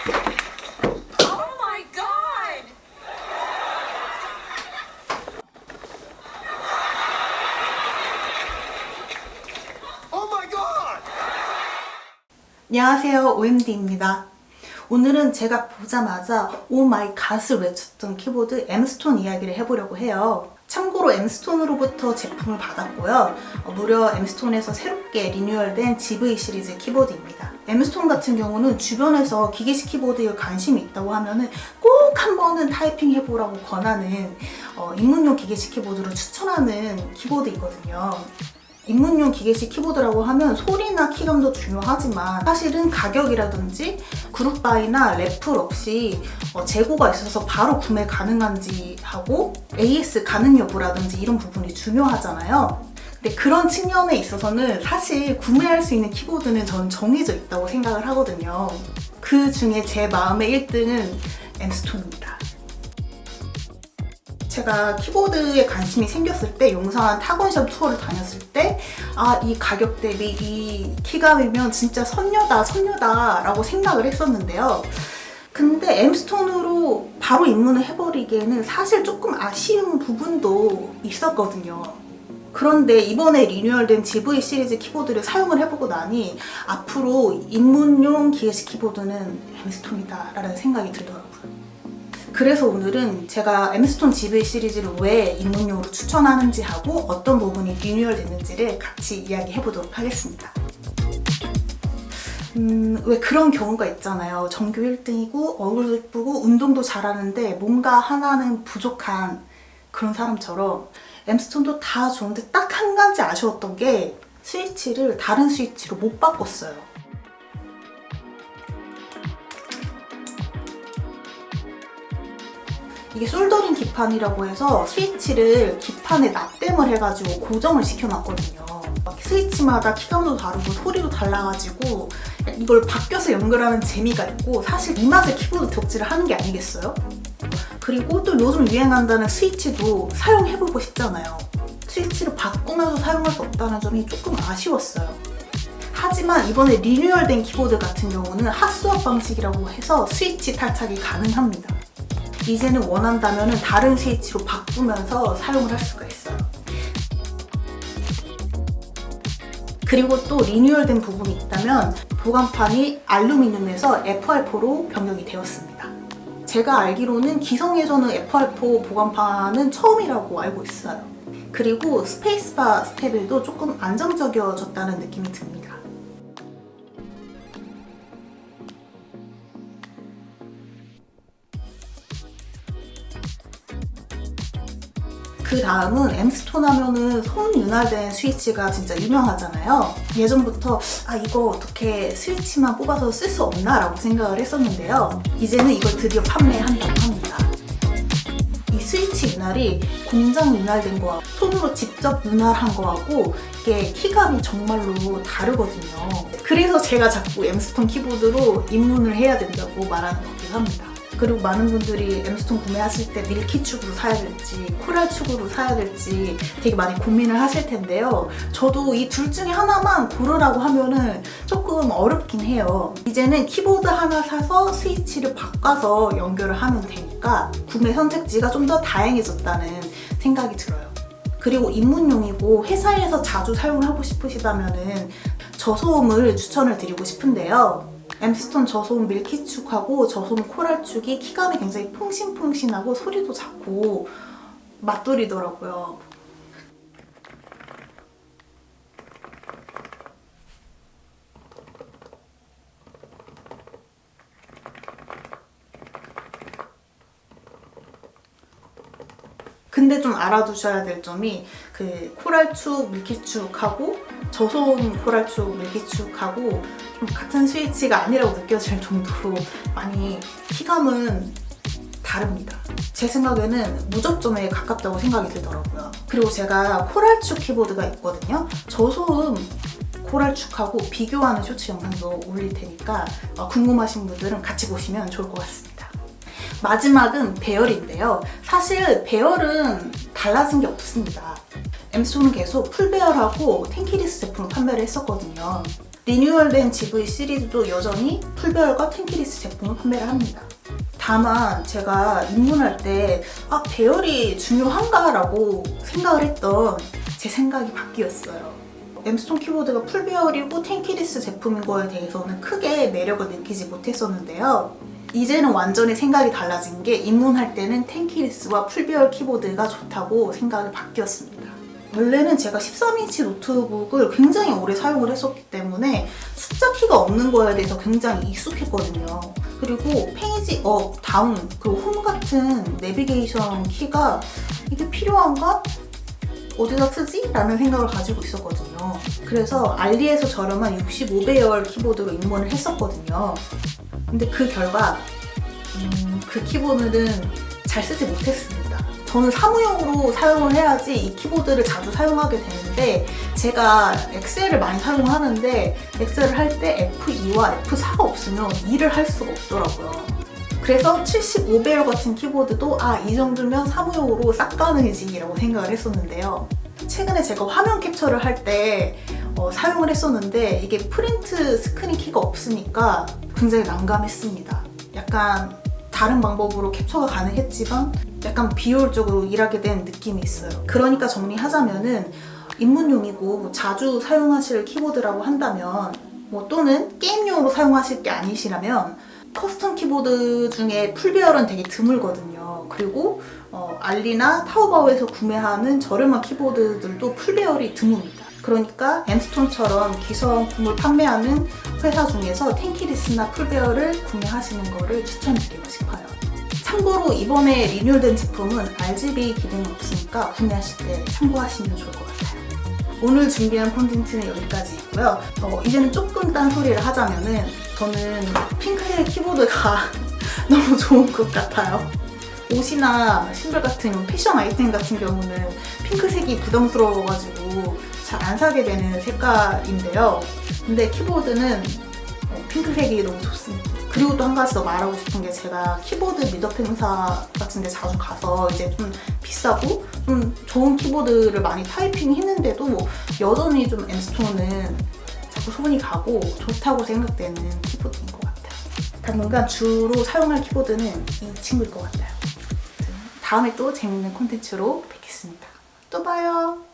Oh my god! Oh my god! 안녕하세요, OMD입니다. 오늘은 제가 보자마자 오 마이 갓을 외쳤던 키보드 M스톤 이야기를 해보려고 해요. 참고로 M스톤으로부터 제품을 받았고요. 무려 M스톤에서 새롭게 리뉴얼된 GV 시리즈 키보드입니다. M스톤 같은 경우는 주변에서 기계식 키보드에 관심이 있다고 하면은 꼭 한 번은 타이핑 해보라고 권하는 입문용 기계식 키보드를 추천하는 키보드이거든요. 입문용 기계식 키보드라고 하면 소리나 키감도 중요하지만 사실은 가격이라든지 그룹바이나 래플 없이 재고가 있어서 바로 구매 가능한지 하고 AS 가능 여부라든지 이런 부분이 중요하잖아요. 근데 그런 측면에 있어서는 사실 구매할 수 있는 키보드는 저는 정해져 있다고 생각을 하거든요. 그 중에 제 마음의 1등은 M스톤입니다. 제가 키보드에 관심이 생겼을 때 용산 타건샵 투어를 다녔을 때 이 가격 대비 이 키감이면 진짜 선녀다 라고 생각을 했었는데요. 근데 M스톤으로 바로 입문을 해버리기에는 사실 조금 아쉬운 부분도 있었거든요. 그런데 이번에 리뉴얼된 GV 시리즈 키보드를 사용을 해보고 나니 앞으로 입문용 기계식 키보드는 M스톤이다 라는 생각이 들더라고요. 그래서 오늘은 제가 M스톤 GV 시리즈를 왜 입문용으로 추천하는지 하고 어떤 부분이 리뉴얼 됐는지를 같이 이야기해 보도록 하겠습니다. 왜 그런 경우가 있잖아요. 전교 1등이고 얼굴도 예쁘고 운동도 잘하는데 뭔가 하나는 부족한 그런 사람처럼 M스톤도 다 좋은데 딱 한 가지 아쉬웠던 게 스위치를 다른 스위치로 못 바꿨어요. 이게 솔더링 기판이라고 해서 스위치를 기판에 납땜을 해가지고 고정을 시켜놨거든요. 스위치마다 키감도 다르고 소리도 달라가지고 이걸 바뀌어서 연결하는 재미가 있고 사실 이 맛에 키보드 덕질을 하는 게 아니겠어요? 그리고 또 요즘 유행한다는 스위치도 사용해보고 싶잖아요. 스위치를 바꾸면서 사용할 수 없다는 점이 조금 아쉬웠어요. 하지만 이번에 리뉴얼된 키보드 같은 경우는 핫스왑 방식이라고 해서 스위치 탈착이 가능합니다. 이제는 원한다면 다른 스위치로 바꾸면서 사용을 할 수가 있어요. 그리고 또 리뉴얼된 부분이 있다면 보관판이 알루미늄에서 FR4로 변경이 되었습니다. 제가 알기로는 기성에서는 FR4 보관판은 처음이라고 알고 있어요. 그리고 스페이스바 스테빌도 조금 안정적이어졌다는 느낌이 듭니다. 그 다음은 M스톤 하면은 손윤활된 스위치가 진짜 유명하잖아요. 예전부터 이거 어떻게 스위치만 뽑아서 쓸 수 없나 라고 생각을 했었는데요. 이제는 이걸 드디어 판매한다고 합니다. 이 스위치 윤활이 공장 윤활된 거하고 손으로 직접 윤활한 거하고 이게 키감이 정말로 다르거든요. 그래서 제가 자꾸 M스톤 키보드로 입문을 해야 된다고 말하는 거긴 합니다. 그리고 많은 분들이 M스톤 구매하실 때 밀키축으로 사야 될지 코랄축으로 사야 될지 되게 많이 고민을 하실 텐데요. 저도 이 둘 중에 하나만 고르라고 하면은 조금 어렵긴 해요. 이제는 키보드 하나 사서 스위치를 바꿔서 연결을 하면 되니까 구매 선택지가 좀 더 다양해졌다는 생각이 들어요. 그리고 입문용이고 회사에서 자주 사용을 하고 싶으시다면은 저소음을 추천을 드리고 싶은데요. M스톤 저소음 밀키축하고 저소음 코랄축이 키감이 굉장히 퐁신퐁신하고 소리도 작고 맛돌이더라고요. 근데 좀 알아두셔야 될 점이 그 코랄축, 밀키축하고 저소음 코랄축, 밀키축하고 좀 같은 스위치가 아니라고 느껴질 정도로 많이 키감은 다릅니다. 제 생각에는 무접점에 가깝다고 생각이 들더라고요. 그리고 제가 코랄축 키보드가 있거든요. 저소음 코랄축하고 비교하는 쇼츠 영상도 올릴 테니까 궁금하신 분들은 같이 보시면 좋을 것 같습니다. 마지막은 배열인데요. 사실 배열은 달라진 게 없습니다. M스톤은 계속 풀배열하고 텐키리스 제품을 판매를 했었거든요. 리뉴얼된 GV 시리즈도 여전히 풀배열과 텐키리스 제품을 판매를 합니다. 다만 제가 입문할 때 배열이 중요한가? 라고 생각을 했던 제 생각이 바뀌었어요. 엠스톤 키보드가 풀배열이고 텐키리스 제품인 거에 대해서는 크게 매력을 느끼지 못했었는데요. 이제는 완전히 생각이 달라진 게 입문할 때는 텐키리스와 풀배열 키보드가 좋다고 생각이 바뀌었습니다. 원래는 제가 13인치 노트북을 굉장히 오래 사용을 했었기 때문에 숫자 키가 없는 거에 대해서 굉장히 익숙했거든요. 그리고 페이지 업, 다운, 그리고 홈 같은 내비게이션 키가 이게 필요한가? 어디다 쓰지? 라는 생각을 가지고 있었거든요. 그래서 알리에서 저렴한 65배열 키보드로 입문을 했었거든요. 근데 그 결과 그 키보드는 잘 쓰지 못했습니다. 저는 사무용으로 사용을 해야지 이 키보드를 자주 사용하게 되는데 제가 엑셀을 많이 사용하는데 엑셀을 할 때 F2와 F4가 없으면 일을 할 수가 없더라고요. 그래서 75배열 같은 키보드도 이 정도면 사무용으로 싹 가능이지 라고 생각을 했었는데요. 최근에 제가 화면 캡처를 할 때 사용을 했었는데 이게 프린트 스크린 키가 없으니까 굉장히 난감했습니다. 약간 다른 방법으로 캡처가 가능했지만 약간 비효율적으로 일하게 된 느낌이 있어요. 그러니까 정리하자면은 입문용이고 자주 사용하실 키보드라고 한다면 또는 게임용으로 사용하실 게 아니시라면 커스텀 키보드 중에 풀배열은 되게 드물거든요. 그리고 알리나 타오바오에서 구매하는 저렴한 키보드들도 풀배열이 드뭅니다. 그러니까 엠스톤처럼 기성품을 판매하는 회사 중에서 텐키리스나 풀배열을 구매하시는 거를 추천드리고 싶어요. 참고로 이번에 리뉴얼된 제품은 RGB 기능이 없으니까 구매하실 때 참고하시면 좋을 것 같아요. 오늘 준비한 콘텐츠는 여기까지 있고요. 이제는 조금 딴소리를 하자면은 저는 핑크색 키보드가 너무 좋은 것 같아요. 옷이나 신발 같은 패션 아이템 같은 경우는 핑크색이 부담스러워가지고 잘 안 사게 되는 색깔인데요. 근데 키보드는 핑크색이 너무 좋습니다. 그리고 또 한 가지 더 말하고 싶은 게 제가 키보드 미덕 행사 같은 데 자주 가서 이제 좀 비싸고 좀 좋은 키보드를 많이 타이핑 했는데도 여전히 좀 엠스톤은 자꾸 손이 가고 좋다고 생각되는 키보드인 것 같아요. 당분간 주로 사용할 키보드는 이 친구일 것 같아요. 다음에 또 재밌는 콘텐츠로 뵙겠습니다. 또 봐요.